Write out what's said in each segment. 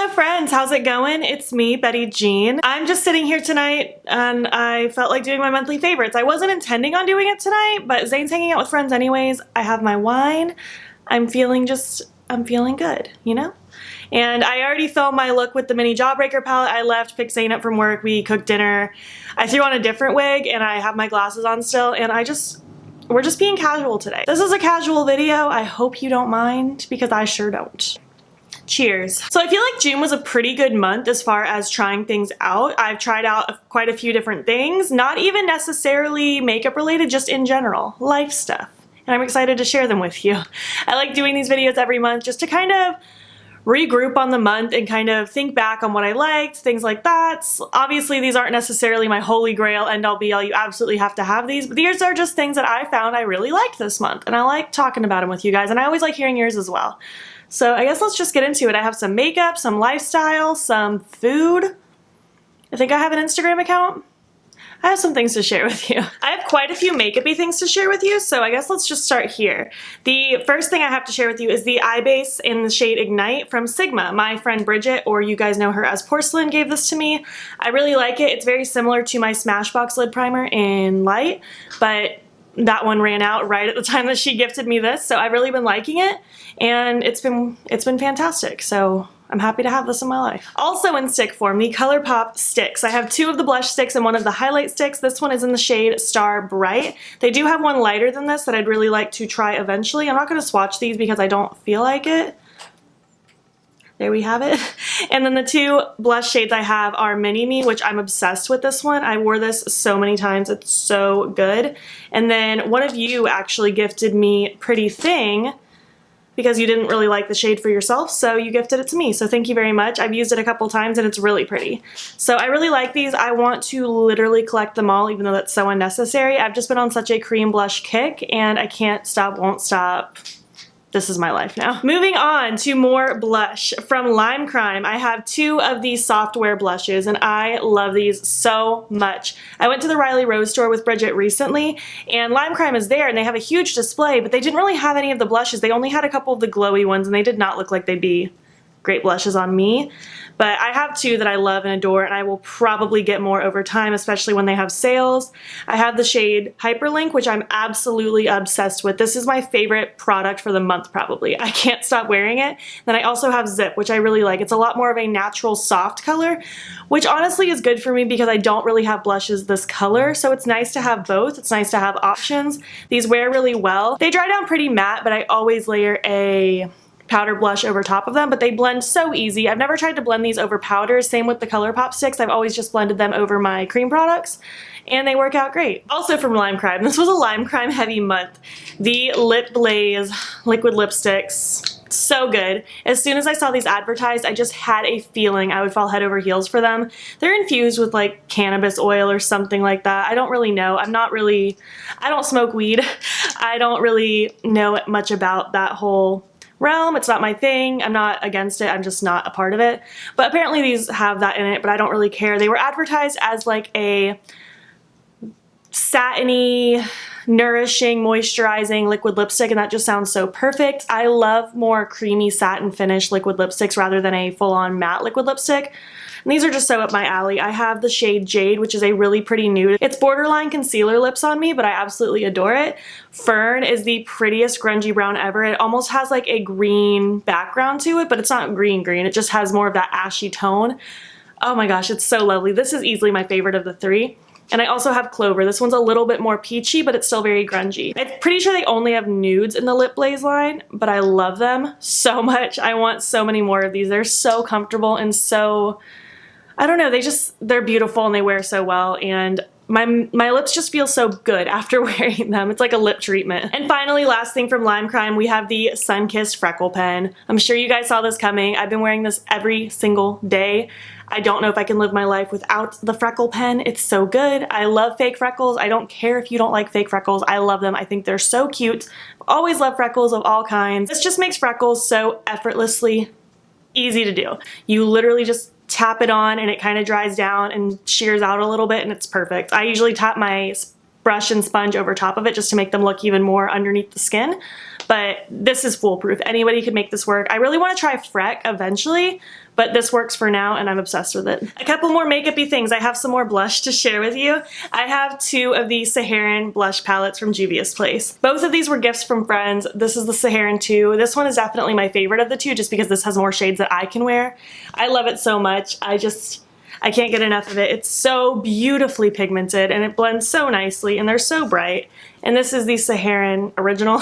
Hello friends, how's it going? It's me, Betty Jean. I'm just sitting here tonight and I felt like doing my monthly favorites. I wasn't intending on doing it tonight, but Zane's hanging out with friends anyways. I have my wine. I'm feeling good, you know? And I already filmed my look with the mini Jawbreaker palette. I left, picked Zane up from work, we cooked dinner. I threw on a different wig and I have my glasses on still, and we're just being casual today. This is a casual video. I hope you don't mind because I sure don't. Cheers. So I feel like June was a pretty good month as far as trying things out. I've tried out quite a few different things, not even necessarily makeup related, just in general, life stuff. And I'm excited to share them with you. I like doing these videos every month just to kind of regroup on the month and kind of think back on what I liked, things like that. Obviously these aren't necessarily my holy grail, end all be all, you absolutely have to have these, but these are just things that I found I really liked this month, and I like talking about them with you guys, and I always like hearing yours as well. So I guess let's just get into it. I have some makeup, some lifestyle, some food. I think I have an Instagram account. I have some things to share with you. I have quite a few makeup-y things to share with you, so I guess let's just start here. The first thing I have to share with you is the eye base in the shade Ignite from Sigma. My friend Bridget, or you guys know her as Porcelain, gave this to me. I really like it. It's very similar to my Smashbox lid primer in Light, but that one ran out right at the time that she gifted me this, so I've really been liking it, and it's been fantastic, so I'm happy to have this in my life. Also in stick form, the Colourpop sticks. I have two of the blush sticks and one of the highlight sticks. This one is in the shade Star Bright. They do have one lighter than this that I'd really like to try eventually. I'm not going to swatch these because I don't feel like it. There we have it. And then the two blush shades I have are Mini Me, which I'm obsessed with this one. I wore this so many times. It's so good. And then one of you actually gifted me Pretty Thing because you didn't really like the shade for yourself, so you gifted it to me. So thank you very much. I've used it a couple times and it's really pretty. So I really like these. I want to literally collect them all, even though that's so unnecessary. I've just been on such a cream blush kick and I can't stop, won't stop. This is my life now. Moving on to more blush from Lime Crime. I have two of these software blushes and I love these so much. I went to the Riley Rose store with Bridget recently and Lime Crime is there and they have a huge display, but they didn't really have any of the blushes. They only had a couple of the glowy ones and they did not look like they'd be great blushes on me. But I have two that I love and adore, and I will probably get more over time, especially when they have sales. I have the shade Hyperlink, which I'm absolutely obsessed with. This is my favorite product for the month, probably. I can't stop wearing it. Then I also have Zip, which I really like. It's a lot more of a natural soft color, which honestly is good for me because I don't really have blushes this color, so it's nice to have both. It's nice to have options. These wear really well. They dry down pretty matte, but I always layer a powder blush over top of them, but they blend so easy. I've never tried to blend these over powders. Same with the Colourpop sticks. I've always just blended them over my cream products and they work out great. Also from Lime Crime, this was a Lime Crime heavy month. The Lip Blaze liquid lipsticks, so good. As soon as I saw these advertised, I just had a feeling I would fall head over heels for them. They're infused with like cannabis oil or something like that. I don't really know. I don't smoke weed. I don't really know much about that whole realm. It's not my thing. I'm not against it. I'm just not a part of it. But apparently these have that in it, but I don't really care. They were advertised as like a satiny, nourishing, moisturizing liquid lipstick, and that just sounds so perfect. I love more creamy satin finish liquid lipsticks rather than a full-on matte liquid lipstick. And these are just so up my alley. I have the shade Jade, which is a really pretty nude. It's borderline concealer lips on me, but I absolutely adore it. Fern is the prettiest grungy brown ever. It almost has like a green background to it, but it's not green. It just has more of that ashy tone. Oh my gosh, it's so lovely. This is easily my favorite of the three. And I also have Clover. This one's a little bit more peachy, but it's still very grungy. I'm pretty sure they only have nudes in the Lip Blaze line, but I love them so much. I want so many more of these. They're so comfortable and so, I don't know, they're beautiful and they wear so well, and my lips just feel so good after wearing them. It's like a lip treatment. And finally, last thing from Lime Crime, we have the Sunkissed Freckle Pen. I'm sure you guys saw this coming. I've been wearing this every single day. I don't know if I can live my life without the freckle pen. It's so good. I love fake freckles. I don't care if you don't like fake freckles. I love them. I think they're so cute. I've always loved freckles of all kinds. This just makes freckles so effortlessly easy to do. You literally just tap it on and it kind of dries down and shears out a little bit and it's perfect. I usually tap my brush and sponge over top of it just to make them look even more underneath the skin. But this is foolproof. Anybody could make this work. I really want to try Freck eventually, but this works for now and I'm obsessed with it. A couple more makeup-y things. I have some more blush to share with you. I have 2 of these Saharan blush palettes from Juvia's Place. Both of these were gifts from friends. This is the Saharan 2. This one is definitely my favorite of the 2 just because this has more shades that I can wear. I love it so much. I can't get enough of it. It's so beautifully pigmented and it blends so nicely and they're so bright. And this is the Saharan original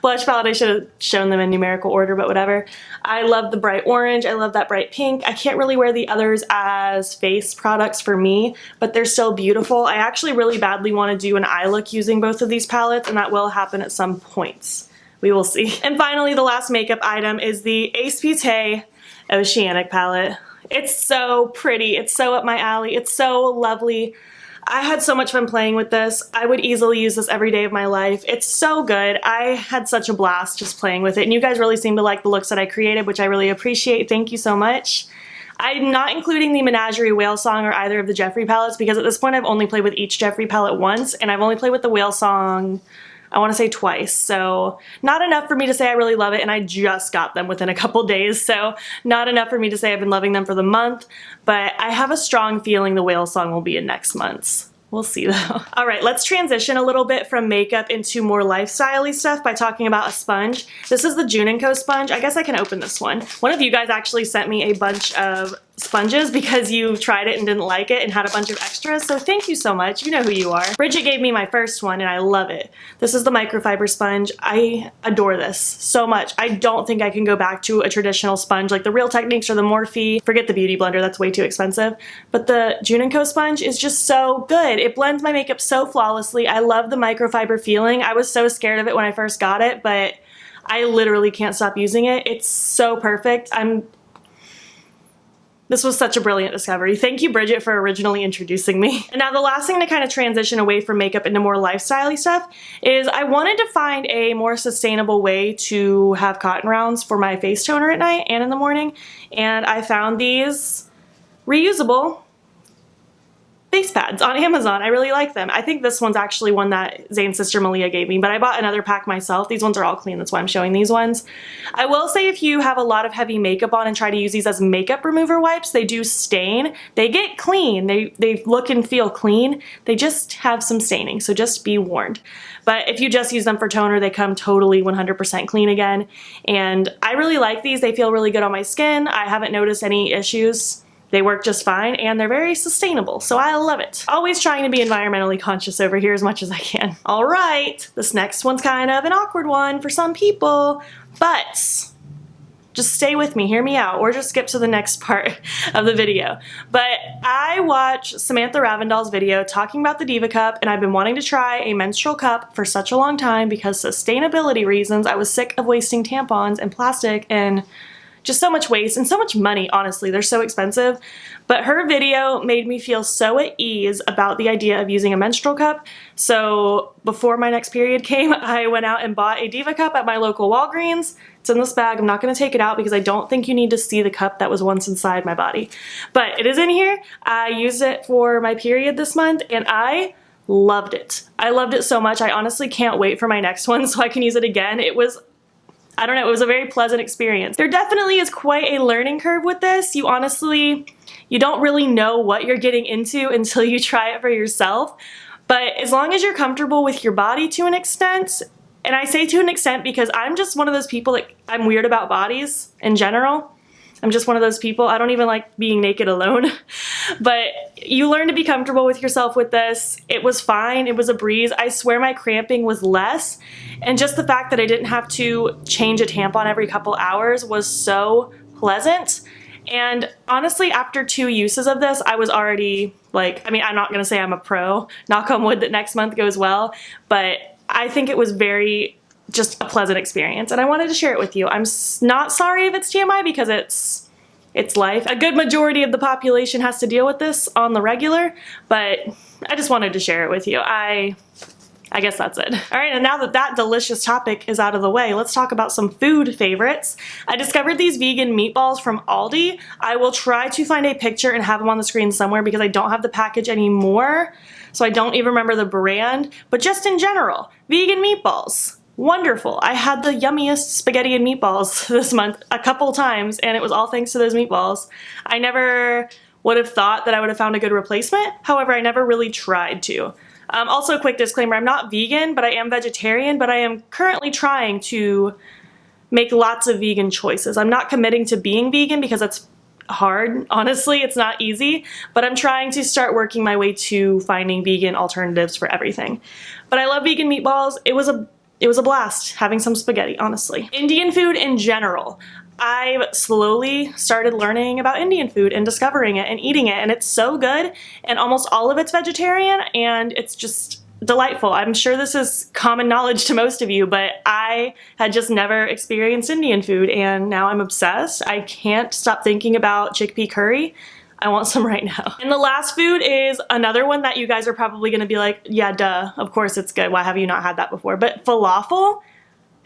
blush palette. I should have shown them in numerical order, but whatever. I love the bright orange. I love that bright pink. I can't really wear the others as face products for me, but they're still beautiful. I actually really badly want to do an eye look using both of these palettes, and that will happen at some points. We will see. And finally, the last makeup item is the Ace Beauté Oceanic palette. It's so pretty. It's so up my alley. It's so lovely. I had so much fun playing with this. I would easily use this every day of my life. It's so good. I had such a blast just playing with it, and you guys really seem to like the looks that I created, which I really appreciate. Thank you so much. I'm not including the Menagerie Whale Song or either of the Jeffree palettes because at this point I've only played with each Jeffree palette once, and I've only played with the Whale Song, I want to say twice, so not enough for me to say I really love it, and I just got them within a couple days, so not enough for me to say I've been loving them for the month, but I have a strong feeling the Whale Song will be in next month's. We'll see though. All right, let's transition a little bit from makeup into more lifestyle-y stuff by talking about a sponge. This is the June & Co sponge. I guess I can open this one. One of you guys actually sent me a bunch of sponges because you tried it and didn't like it and had a bunch of extras, so thank you so much. You know who you are. Bridget gave me my first one and I love it. This is the microfiber sponge. I adore this so much. I don't think I can go back to a traditional sponge like the Real Techniques or the Morphe. Forget the Beauty Blender, that's way too expensive. But the June & Co sponge is just so good. It blends my makeup so flawlessly. I love the microfiber feeling. I was so scared of it when I first got it, but I literally can't stop using it. It's so perfect. This was such a brilliant discovery. Thank you, Bridget, for originally introducing me. And now the last thing to kind of transition away from makeup into more lifestyle-y stuff is I wanted to find a more sustainable way to have cotton rounds for my face toner at night and in the morning. And I found these reusable face pads on Amazon. I really like them. I think this one's actually one that Zane's sister Malia gave me, but I bought another pack myself. These ones are all clean, that's why I'm showing these ones. I will say if you have a lot of heavy makeup on and try to use these as makeup remover wipes, they do stain. They get clean. They look and feel clean. They just have some staining, so just be warned. But if you just use them for toner, they come totally 100% clean again. And I really like these. They feel really good on my skin. I haven't noticed any issues. They work just fine and they're very sustainable, so I love it. Always trying to be environmentally conscious over here as much as I can. All right, this next one's kind of an awkward one for some people, but just stay with me, hear me out, or just skip to the next part of the video. But I watched Samantha Ravindall's video talking about the Diva Cup, and I've been wanting to try a menstrual cup for such a long time because sustainability reasons. I was sick of wasting tampons and plastic and just so much waste and so much money, honestly. They're so expensive. But her video made me feel so at ease about the idea of using a menstrual cup. So before my next period came, I went out and bought a Diva Cup at my local Walgreens. It's in this bag. I'm not going to take it out because I don't think you need to see the cup that was once inside my body. But it is in here. I used it for my period this month and I loved it. I loved it so much. I honestly can't wait for my next one so I can use it again. I don't know, it was a very pleasant experience. There definitely is quite a learning curve with this. You don't really know what you're getting into until you try it for yourself. But as long as you're comfortable with your body to an extent, and I say to an extent because I'm just one of those people that I'm weird about bodies in general. I'm just one of those people. I don't even like being naked alone. But you learn to be comfortable with yourself with this. It was fine. It was a breeze. I swear my cramping was less. And just the fact that I didn't have to change a tampon every couple hours was so pleasant. And honestly, after 2 uses of this, I was already like, I mean, I'm not going to say I'm a pro. Knock on wood that next month goes well. But I think it was just a pleasant experience, and I wanted to share it with you. I'm not sorry if it's TMI because it's life. A good majority of the population has to deal with this on the regular, but I just wanted to share it with you. I I guess that's it. All right, and now that that delicious topic is out of the way, let's talk about some food favorites. I discovered these vegan meatballs from Aldi. I will try to find a picture and have them on the screen somewhere because I don't have the package anymore, so I don't even remember the brand, but just in general, vegan meatballs. Wonderful. I had the yummiest spaghetti and meatballs this month a couple times, and it was all thanks to those meatballs. I never would have thought that I would have found a good replacement. However, I never really tried to. Also, a quick disclaimer, I'm not vegan, but I am vegetarian, but I am currently trying to make lots of vegan choices. I'm not committing to being vegan because that's hard. Honestly, it's not easy, but I'm trying to start working my way to finding vegan alternatives for everything. But I love vegan meatballs. It was a blast having some spaghetti, honestly. Indian food in general. I've slowly started learning about Indian food and discovering it and eating it, and it's so good, and almost all of it's vegetarian, and it's just delightful. I'm sure this is common knowledge to most of you, but I had just never experienced Indian food, and now I'm obsessed. I can't stop thinking about chickpea curry. I want some right now. And the last food is another one that you guys are probably gonna be like, yeah, duh, of course it's good. Why have you not had that before? But falafel,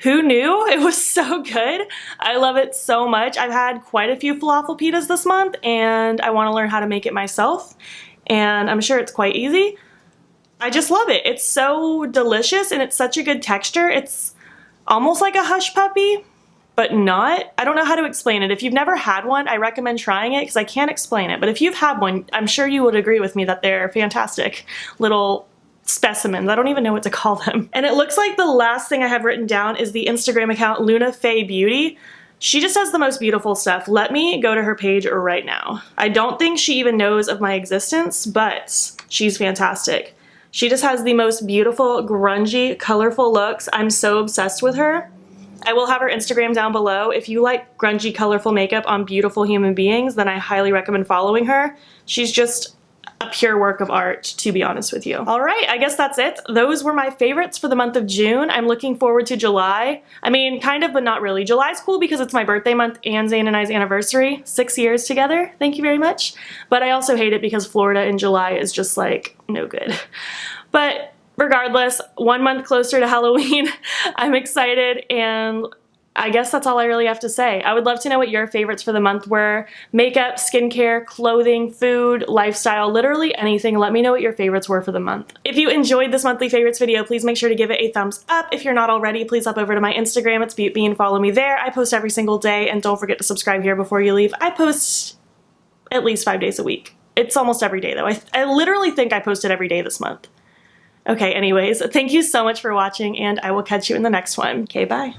who knew? It was so good. I love it so much. I've had quite a few falafel pitas this month, and I wanna learn how to make it myself, and I'm sure it's quite easy. I just love it. It's so delicious, and it's such a good texture. It's almost like a hush puppy, but not. I don't know how to explain it. If you've never had one, I recommend trying it because I can't explain it. But if you've had one, I'm sure you would agree with me that they're fantastic little specimens. I don't even know what to call them. And it looks like the last thing I have written down is the Instagram account lunafayebeauty. She just has the most beautiful stuff. Let me go to her page right now. I don't think she even knows of my existence, but she's fantastic. She just has the most beautiful, grungy, colorful looks. I'm so obsessed with her. I will have her Instagram down below. If you like grungy, colorful makeup on beautiful human beings, then I highly recommend following her. She's just a pure work of art, to be honest with you. All right, I guess that's it. Those were my favorites for the month of June. I'm looking forward to July. I mean, kind of, but not really. July's cool because it's my birthday month and Zane and I's anniversary. 6 years together. Thank you very much. But I also hate it because Florida in July is just like no good. But regardless, 1 month closer to Halloween. I'm excited, and I guess that's all I really have to say. I would love to know what your favorites for the month were. Makeup, skincare, clothing, food, lifestyle, literally anything. Let me know what your favorites were for the month. If you enjoyed this monthly favorites video, please make sure to give it a thumbs up. If you're not already, please hop over to my Instagram. It's beautbean. Follow me there. I post every single day, and don't forget to subscribe here before you leave. I post at least 5 days a week. It's almost every day though. I literally think I posted every day this month. Okay, anyways, thank you so much for watching, and I will catch you in the next one. Okay, bye.